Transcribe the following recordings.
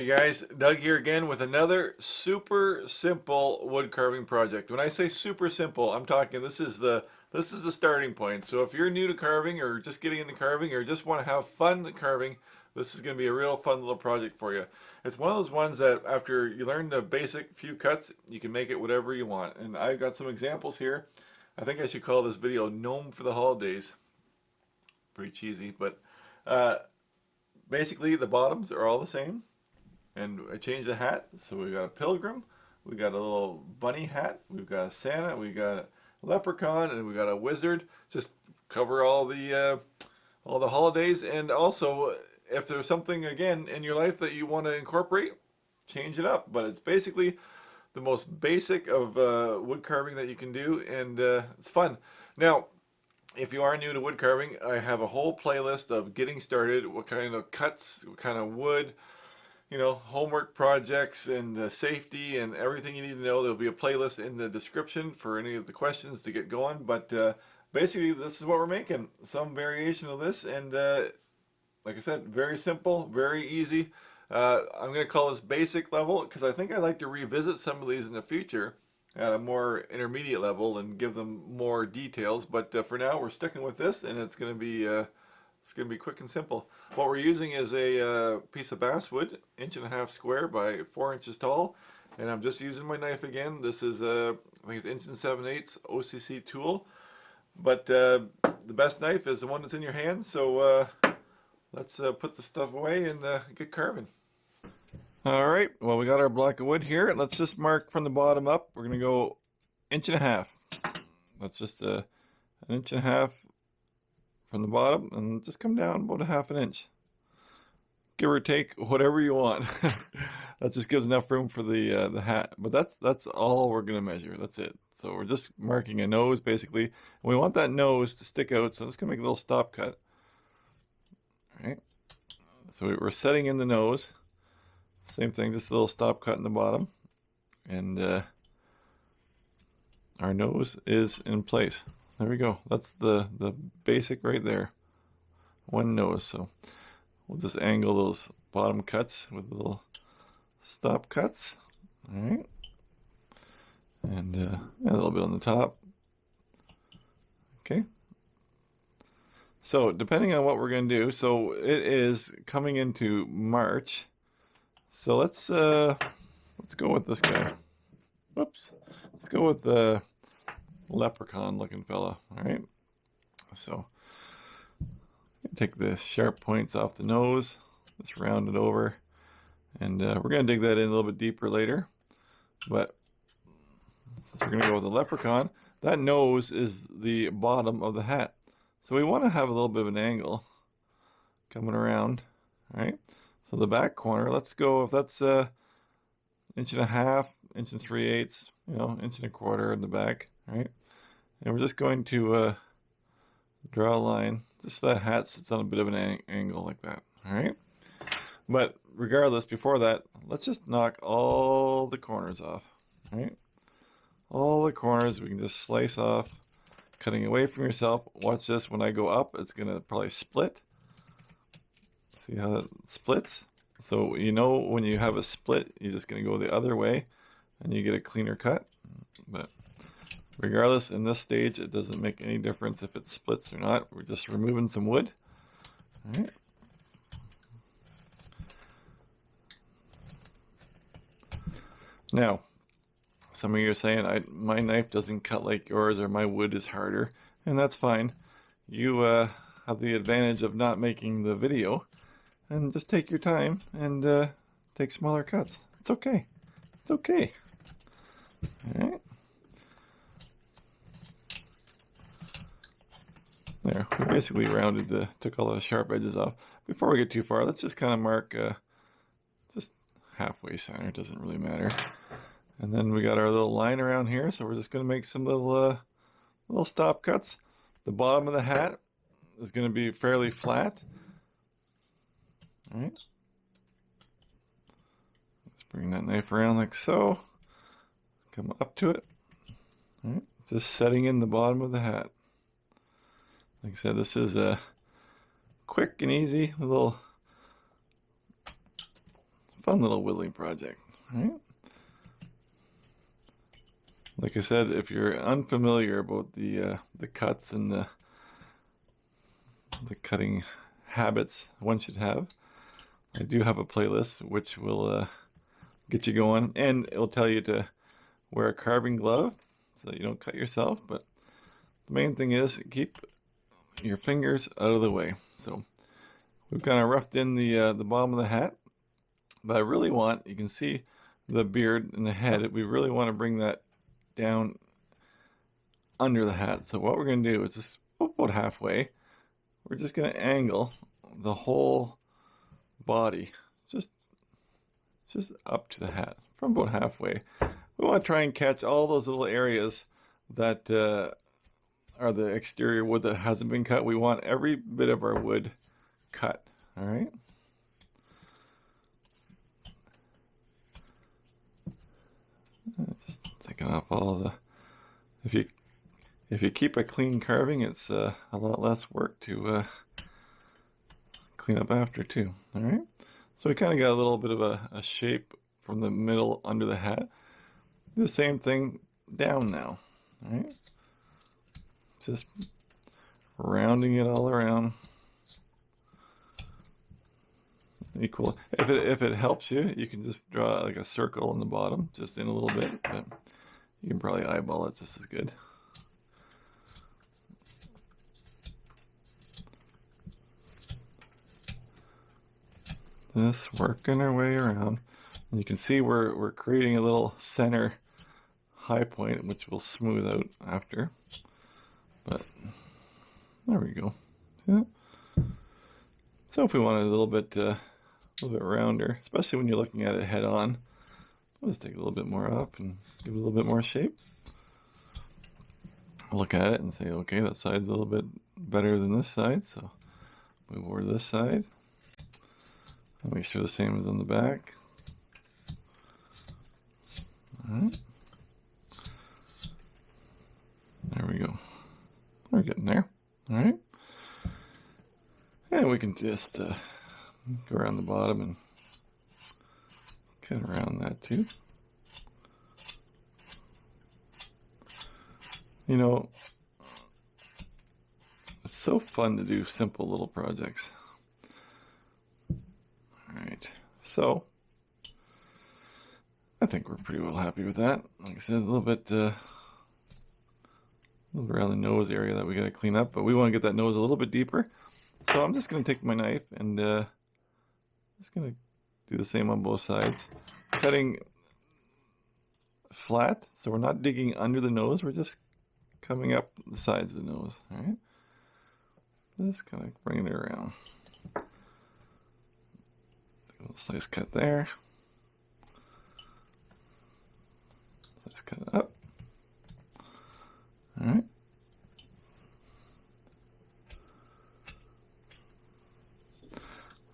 Hey guys, Doug here again with another super simple wood carving project. When I say super simple, I'm talking this is the starting point. So if you're new to carving or just getting into carving or just want to have fun carving, this is going to be a real fun little project for you. It's one of those ones that after you learn the basic few cuts, you can make it whatever you want. And I've got some examples here. I think I should call this video Gnome for the Holidays. Pretty cheesy, but uh, basically the bottoms are all the same. And I changed the hat. So we got a pilgrim, we got a little bunny hat, we've got a Santa, we got a leprechaun, and we got a wizard. Just cover all the holidays, and also if there's something again in your life that you want to incorporate, change it up. But it's basically the most basic of wood carving that you can do, and it's fun. Now, if you are new to wood carving, I have a whole playlist of getting started, what kind of cuts, what kind of wood, homework projects and safety and everything you need to know. There'll be a playlist in the description for any of the questions to get going. But basically, this is what we're making. Some variation of this. And like I said, very simple, very easy. I'm going to call this basic level because I think I'd like to revisit some of these in the future at a more intermediate level and give them more details. But for now, we're sticking with this, and it's going to be quick and simple. What we're using is a piece of basswood, 1.5 inch square by 4 inches tall, and I'm just using my knife again. This is I think it's 1 7/8 OCC tool, but the best knife is the one that's in your hand. So let's put the stuff away and get carving. All right. Well, we got our block of wood here. Let's just mark from the bottom up. We're gonna go 1.5 inches. That's just an 1.5 inches from the bottom, and just come down about 1/2 inch, give or take whatever you want. That just gives enough room for the hat. But that's all we're gonna measure. That's it. So we're just marking a nose basically, and we want that nose to stick out. So I'm just gonna make a little stop cut. All right. So we're setting in the nose. Same thing, just a little stop cut in the bottom, and our nose is in place. There we go. That's the basic right there. One nose. So we'll just angle those bottom cuts with little stop cuts. All right. And a little bit on the top. Okay. So depending on what we're going to do, so it is coming into March. So let's go with this guy. Whoops. Let's go with the leprechaun looking fella. All right, so take the sharp points off the nose, just round it over, and we're going to dig that in a little bit deeper later. But since we're going to go with the leprechaun, that nose is the bottom of the hat, so we want to have a little bit of an angle coming around. All right, so the back corner, let's go, if that's 1.5 inches, 1 3/8, 1.25 inches in the back. All right. And we're just going to draw a line, just so that hat sits on a bit of an angle like that. All right. But regardless, before that, let's just knock all the corners off. All right. All the corners we can just slice off, cutting away from yourself. Watch this. When I go up, it's going to probably split. See how it splits? So when you have a split, you're just going to go the other way and you get a cleaner cut. But regardless, in this stage, it doesn't make any difference if it splits or not. We're just removing some wood. All right. Now, some of you are saying, my knife doesn't cut like yours, or my wood is harder, and that's fine. You have the advantage of not making the video, and just take your time and take smaller cuts. It's okay. It's okay. All right. There, we basically took all the sharp edges off. Before we get too far, let's just kind of mark just halfway center. It doesn't really matter. And then we got our little line around here, so we're just going to make some little stop cuts. The bottom of the hat is going to be fairly flat. All right. Let's bring that knife around like so. Come up to it. All right. Just setting in the bottom of the hat. Like I said, this is a quick and easy little fun little whittling project. All right. Like I said, if you're unfamiliar about the cuts and the cutting habits one should have, I do have a playlist which will get you going, and it'll tell you to wear a carving glove so that you don't cut yourself. But the main thing is keep your fingers out of the way. So we've kind of roughed in the bottom of the hat, but I really want, you can see the beard and the head, we really want to bring that down under the hat. So what we're going to do is just about halfway, we're just going to angle the whole body just up to the hat from about halfway. We want to try and catch all those little areas that are the exterior wood that hasn't been cut. We want every bit of our wood cut. All right. Just taking off all the. If you keep a clean carving, it's a lot less work to clean up after too. All right. So we kind of got a little bit of a shape from the middle under the hat. Do the same thing down now. All right. Just rounding it all around. Equal. If it helps you, you can just draw like a circle in the bottom, just in a little bit, but you can probably eyeball it just as good. Just working our way around. And you can see we're creating a little center high point, which will smooth out after. But there we go. See that? So if we want it a little bit rounder, especially when you're looking at it head on, let's take a little bit more up and give it a little bit more shape. Look at it and say, okay, that side's a little bit better than this side, so move over to this side. I'll make sure the same is on the back. All right. There we go. We're getting there. All right. And we can just go around the bottom and cut around that too. You know, it's so fun to do simple little projects. All right, so I think we're pretty well happy with that. Like I said, a little bit around the nose area that we got to clean up, but we want to get that nose a little bit deeper. So I'm just going to take my knife and just going to do the same on both sides, cutting flat, so we're not digging under the nose, we're just coming up the sides of the nose. All right, just kind of bringing it around. A little slice cut there. Slice cut up. All right.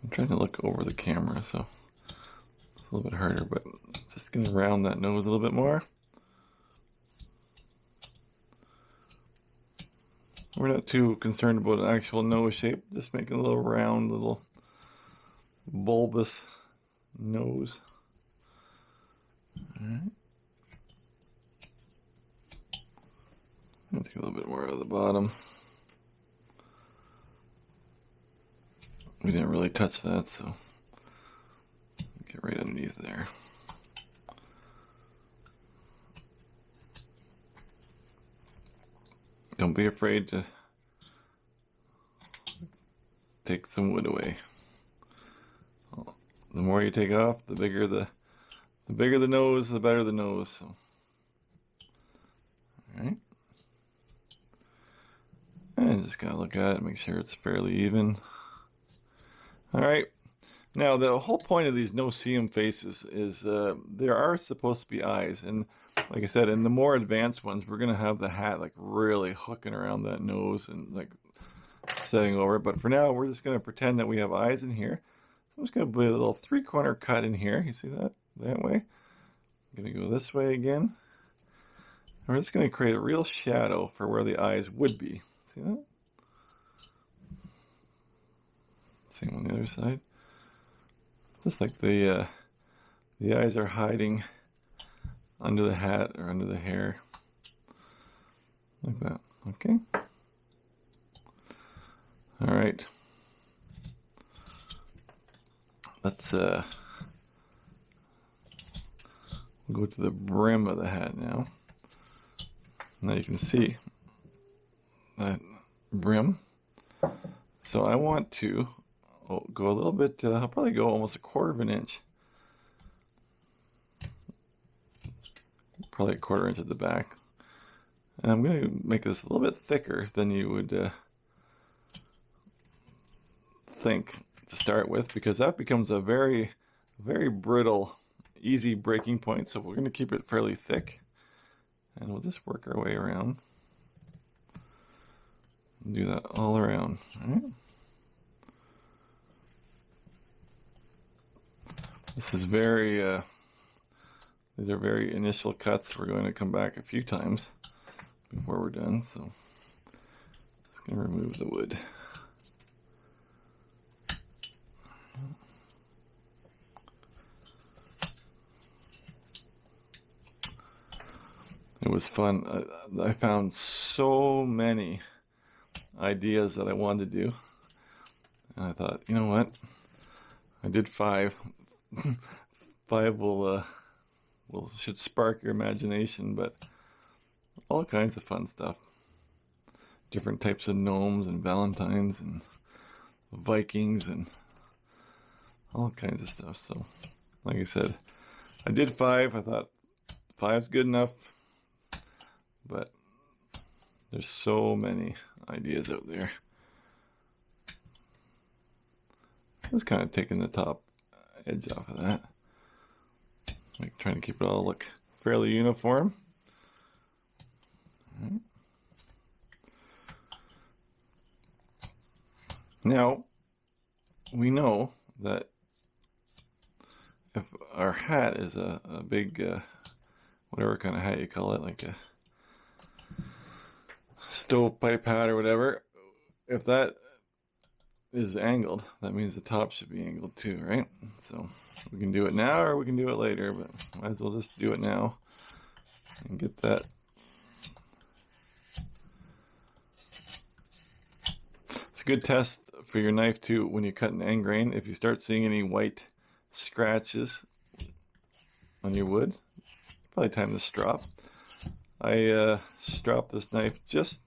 I'm trying to look over the camera, so it's a little bit harder, but just going to round that nose a little bit more. We're not too concerned about an actual nose shape, just making a little round, little bulbous nose. All right. I'll take a little bit more out of the bottom. We didn't really touch that, so get right underneath there. Don't be afraid to take some wood away. The more you take off, the bigger the nose, the better the nose. So. All right. And just gotta look at it, make sure it's fairly even. All right. Now the whole point of these no-seam faces is there are supposed to be eyes, and like I said, in the more advanced ones, we're gonna have the hat like really hooking around that nose and like setting over. But for now, we're just gonna pretend that we have eyes in here. I'm just going to put a little 3-corner cut in here. You see that? That way. I'm going to go this way again. And we're just going to create a real shadow for where the eyes would be. See that? Same on the other side. Just like the The eyes are hiding under the hat or under the hair. Like that. Okay. All right. Let's go to the brim of the hat now. Now you can see that brim. So I want to go a little bit, I'll probably go almost 1/4 of an inch. Probably 1/4 inch at the back. And I'm going to make this a little bit thicker than you would think to start with, because that becomes a very, very brittle, easy breaking point. So we're going to keep it fairly thick, and we'll just work our way around. Do that all around. All right. This is very, these are very initial cuts. We're going to come back a few times before we're done. So just going to remove the wood. It was fun. I found so many ideas that I wanted to do. And I thought, you know what? I did 5. 5 should spark your imagination, but all kinds of fun stuff. Different types of gnomes and valentines and Vikings and all kinds of stuff. So, like I said, I did 5. I thought 5's good enough, but there's so many ideas out there. Just kind of taking the top edge off of that. Like trying to keep it all look fairly uniform. All right. Now, we know that if our hat is a big, whatever kind of hat you call it, like a stovepipe hat or whatever, if that is angled, that means the top should be angled too, right? So we can do it now or we can do it later, but might as well just do it now and get that. It's a good test for your knife too when you cut an end grain. If you start seeing any white scratches on your wood, probably time to strop. I stropped this knife just,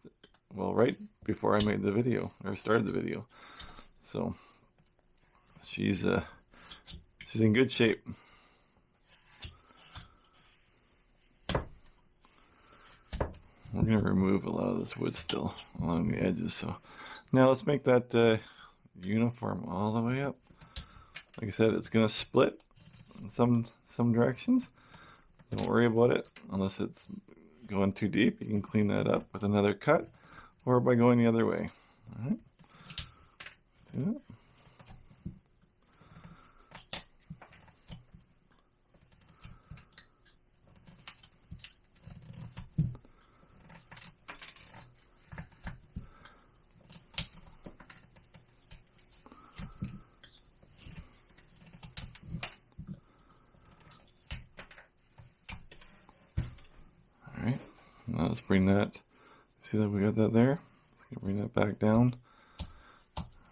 well, right before I made the video or started the video. So she's in good shape. We're gonna remove a lot of this wood still along the edges. So now let's make that uniform all the way up. Like I said, it's gonna split in some directions. Don't worry about it unless it's going too deep. You can clean that up with another cut or by going the other way. All right. Do it. All right. Now let's bring that. See that we got that there? Let's bring that back down.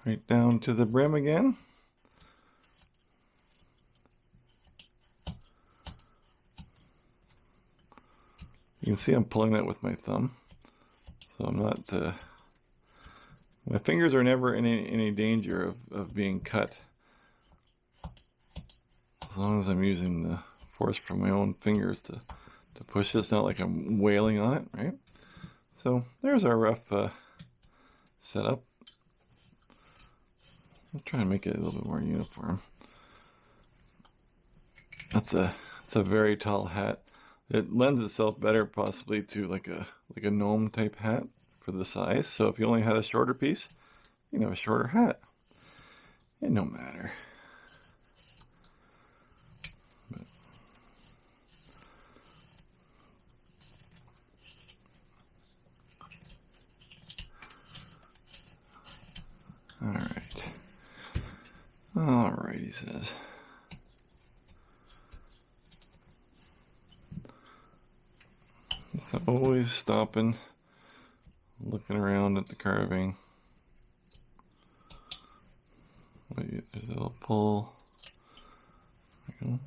Right down to the brim again. You can see I'm pulling that with my thumb. So I'm not, my fingers are never in any danger of being cut. As long as I'm using the force from my own fingers to push it. It's not like I'm wailing on it, right? So there's our rough setup. I'm trying to make it a little bit more uniform. It's a very tall hat. It lends itself better possibly to like a gnome type hat for the size. So if you only had a shorter piece, you can have a shorter hat. It no matter. But all right, he says. So always stopping, looking around at the carving. Wait, there's a little pull. There we go.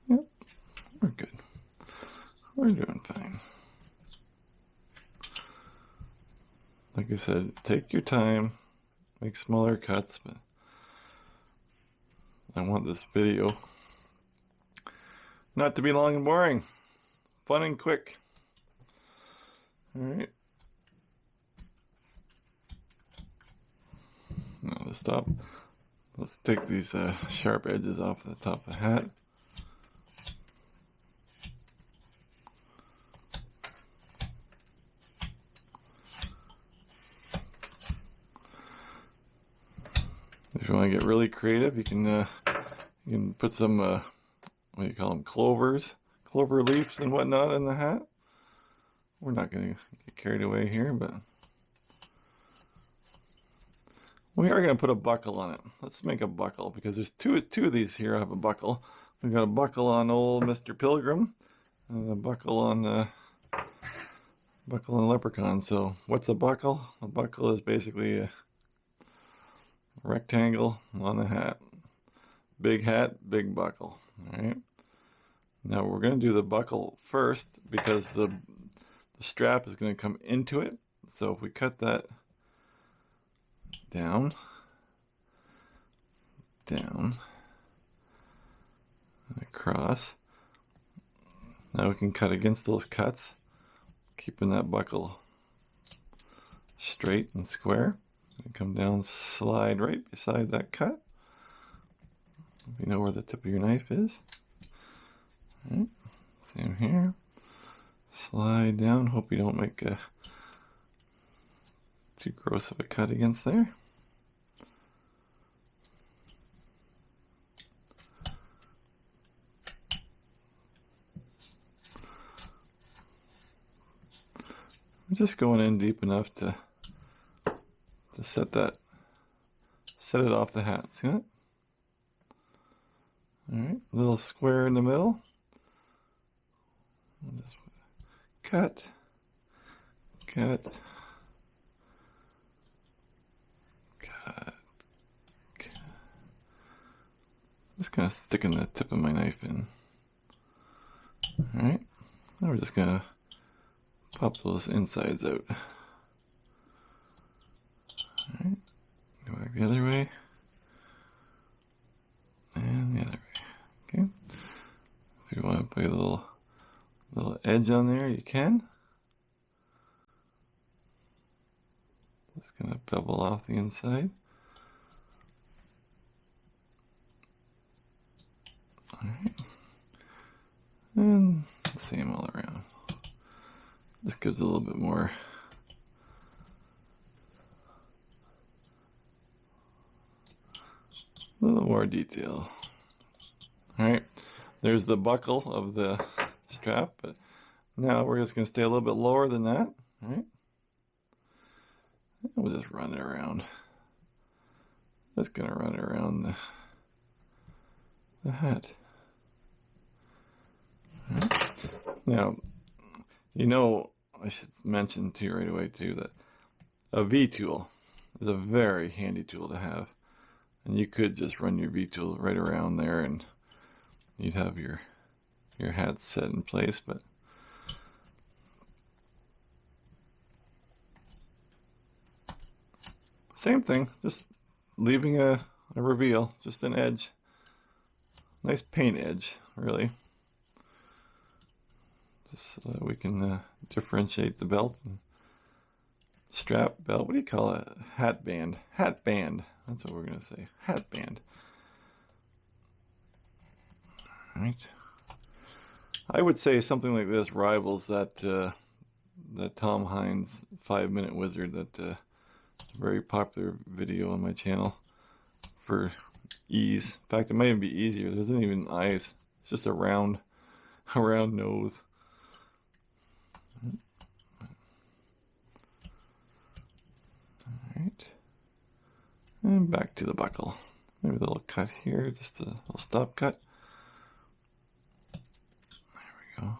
Yep, we're good. We're doing fine. Like I said, take your time, make smaller cuts, but I want this video not to be long and boring, fun and quick. All right. Now to stop, let's take these sharp edges off the top of the hat. If you want to get really creative, you can put some what do you call them, clover leaves and whatnot in the hat. We're not going to get carried away here, but we are going to put a buckle on it. Let's make a buckle because there's two of these here have a buckle. We've got a buckle on old Mr. Pilgrim and a buckle on Leprechaun. So what's a buckle? A buckle is basically a rectangle on the hat. Big hat, big buckle. All right. Now we're going to do the buckle first because the strap is going to come into it. So if we cut that down, and across, now we can cut against those cuts, keeping that buckle straight and square. And come down, slide right beside that cut. If you know where the tip of your knife is. All right. Same here. Slide down. Hope you don't make a too gross of a cut against there. I'm just going in deep enough to set it off the hat. See that? All right, little square in the middle. We'll just cut. I'm just kind of sticking the tip of my knife in. All right, now we're just gonna pop those insides out. All right, go back the other way, and the other way. Okay. If you want to put a little edge on there, you can. Just gonna bevel off the inside. All right, and the same all around. This gives a little bit more. A little more detail. All right, there's the buckle of the strap, but now we're just going to stay a little bit lower than that. All right, and we'll just run it around. Just going to run it around the hat. All right. Now, you know, I should mention to you right away too that a V-tool is a very handy tool to have. And you could just run your V-tool right around there and you'd have your hat set in place, but same thing, just leaving a reveal, just an edge. Nice paint edge, really. Just so that we can differentiate the belt and strap belt. What do you call it? Hat band. Hat band. That's what we're going to say. Hat band. All right. I would say something like this rivals that Tom Hines 5-minute wizard that very popular video on my channel for ease. In fact, it might even be easier. There isn't even eyes. It's just a round nose. Alright. And back to the buckle. Maybe a little cut here, just a little stop cut. There we go.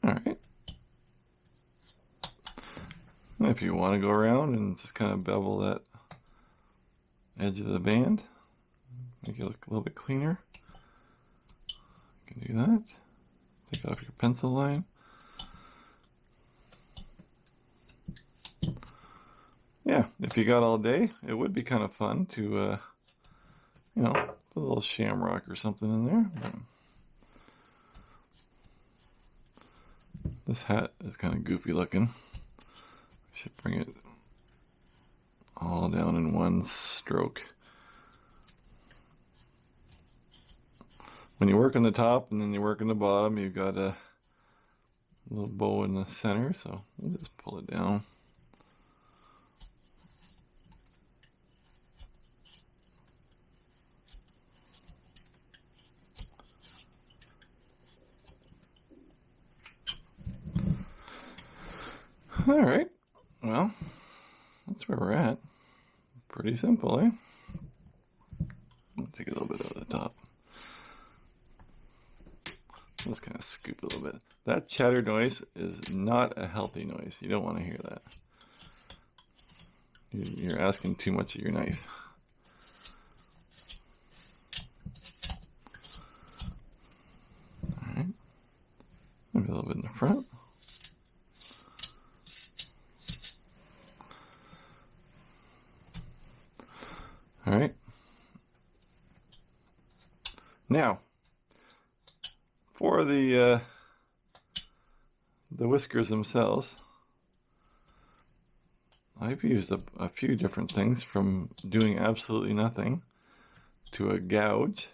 All right. If you want to go around and just kind of bevel that edge of the band, make it look a little bit cleaner, you can do that. Take off your pencil line. Yeah, if you got all day, it would be kind of fun to, you know, put a little shamrock or something in there. This hat is kind of goofy looking. I should bring it all down in one stroke. When you work on the top and then you work on the bottom, you've got a little bow in the center, so we'll just pull it down. All right, well, that's where we're at. Pretty simple, eh? I'll take a little bit out of the top. Let's kind of scoop a little bit. That chatter noise is not a healthy noise. You don't want to hear that. You're asking too much of your knife. All right, maybe a little bit in the front. All right. Now, for the whiskers themselves, I've used a few different things, from doing absolutely nothing to a gouge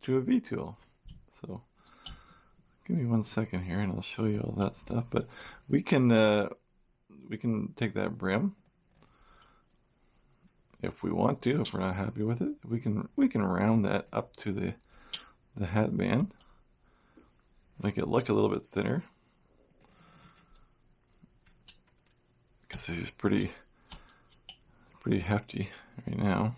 to a V-tool. So, give me 1 second here, and I'll show you all that stuff. But we can take that brim. If we want to, if we're not happy with it, we can round that up to the hat band, make it look a little bit thinner, because this is pretty hefty right now.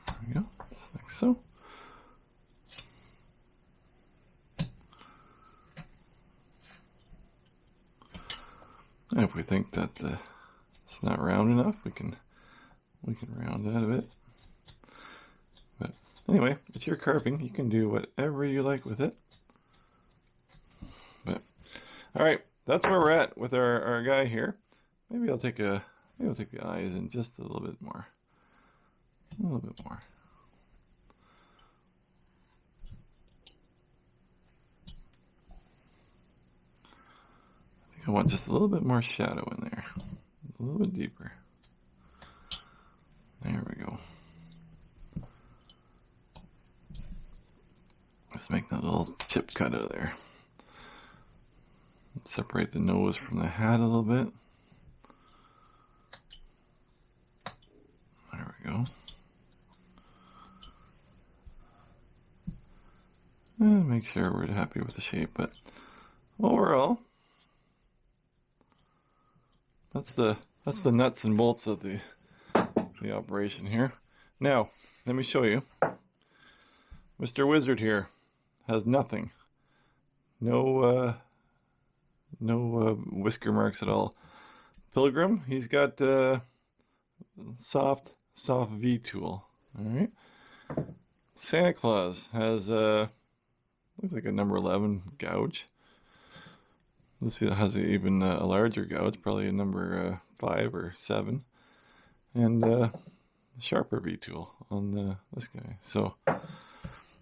There we go, just like so. And if we think that it's not round enough, we can round that a bit. But anyway, it's your carving. You can do whatever you like with it. But all right, that's where we're at with our guy here. Maybe I'll take the eyes in just a little bit more. A little bit more. I want just a little bit more shadow in there, a little bit deeper. There we go. Let's make that little chip cut out of there. Separate the nose from the hat a little bit. There we go. And make sure we're happy with the shape, but overall, that's the nuts and bolts of the operation here. Now, let me show you. Mr. Wizard here has nothing. No whisker marks at all. Pilgrim, he's got soft V-tool. All right. Santa Claus has looks like a number 11 gouge. Let's see, it has even a larger gouge, probably a number 5 or 7, and a sharper V-tool on this guy. So, like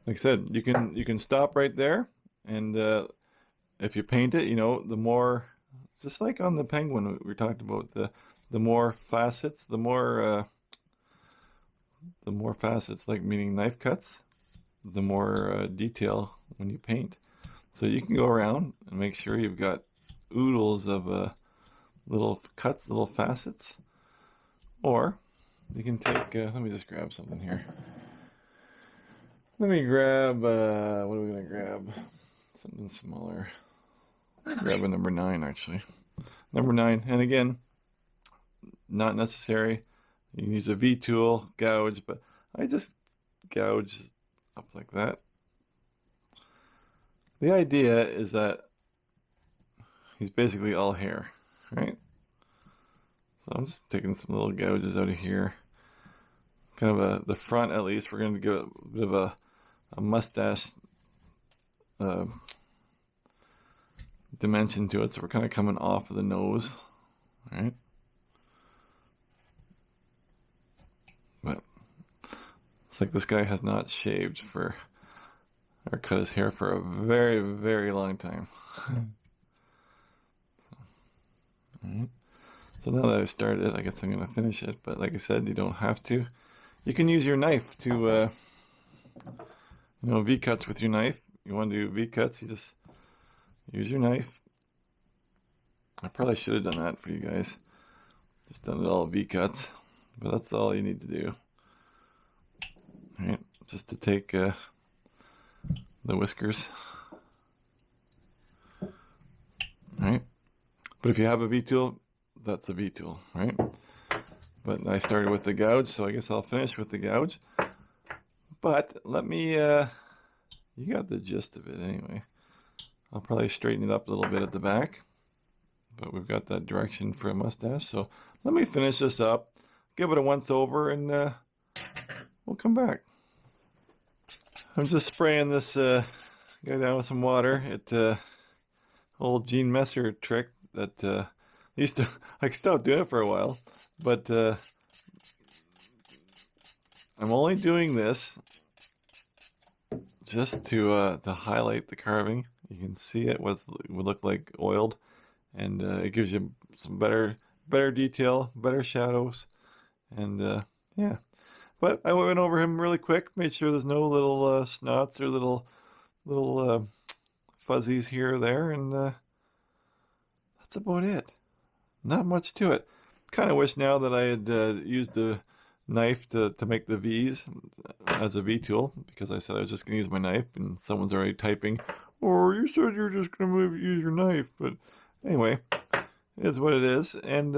I said, you can stop right there, and if you paint it, you know, the more, just like on the penguin we talked about, the more facets, the more facets, like meaning knife cuts, the more detail when you paint. So you can go around and make sure you've got oodles of little cuts, little facets. Or you can take, let me just grab something here. Let me grab, what are we going to grab? Something smaller. Grab a number 9, actually. Number 9, and again, not necessary. You can use a V tool, gouge, but I just gouge up like that. The idea is that he's basically all hair, right? So I'm just taking some little gouges out of here. Kind of the front at least, we're going to give it a bit of a mustache dimension to it, so we're kind of coming off of the nose, right? But it's like this guy has not shaved for, or cut his hair for a very, very long time. Alright. So now that I've started, I guess I'm going to finish it, but like I said, you don't have to. You can use your knife to, V-cuts with your knife. You want to do V-cuts, you just use your knife. I probably should have done that for you guys. Just done it all V-cuts, but that's all you need to do. All right, just to take the whiskers. All right, but if you have a V-tool, that's a V-tool, right? But I started with the gouge, so I guess I'll finish with the gouge. But let me, you got the gist of it anyway. I'll probably straighten it up a little bit at the back, but we've got that direction for a mustache. So let me finish this up, give it a once over, and we'll come back. I'm just spraying this guy down with some water. It old Gene Messer trick that used to, I stopped doing it for a while, but I'm only doing this just to highlight the carving. You can see it would look like oiled, and it gives you some better detail, better shadows, and yeah. But I went over him really quick, made sure there's no little snots or little fuzzies here or there, and that's about it. Not much to it. Kind of wish now that I had used the knife to make the V's as a V tool, because I said I was just going to use my knife, and someone's already typing, or you said you're just going to use your knife. But anyway, it is what it is. And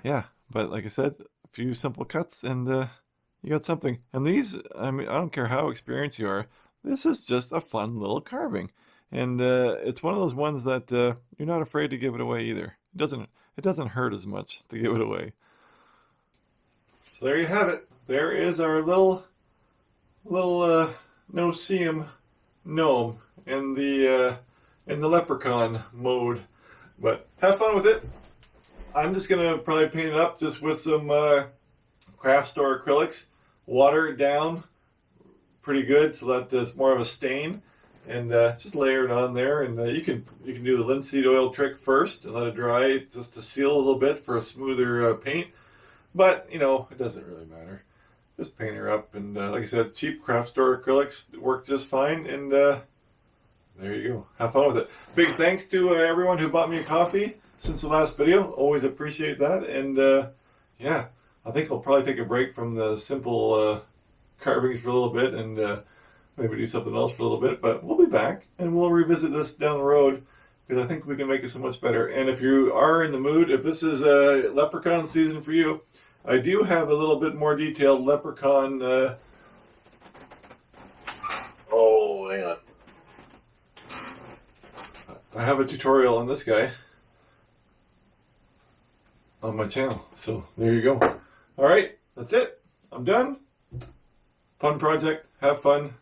yeah, but like I said, a few simple cuts and you got something. And these, I mean, I don't care how experienced you are, this is just a fun little carving. And it's one of those ones that you're not afraid to give it away either. It doesn't hurt as much to give it away. So there you have it. There is our little no-see-em gnome in the leprechaun mode. But have fun with it. I'm just gonna probably paint it up just with some craft store acrylics, water it down pretty good so that there's more of a stain, and just layer it on there. And you can do the linseed oil trick first and let it dry just to seal a little bit for a smoother paint. But, you know, it doesn't really matter. Just paint her up. And like I said, cheap craft store acrylics work just fine. And there you go. Have fun with it. Big thanks to everyone who bought me a coffee since the last video. Always appreciate that. And yeah, I think I'll probably take a break from the simple carvings for a little bit and maybe do something else for a little bit. But we'll be back and we'll revisit this down the road, because I think we can make it so much better. And if you are in the mood, if this is leprechaun season for you, I do have a little bit more detailed leprechaun. Oh, hang on. I have a tutorial on this guy on my channel. So there you go. All right, that's it. I'm done. Fun project. Have fun.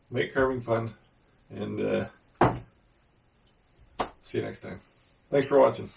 Make carving fun. And see you next time. Thanks for watching.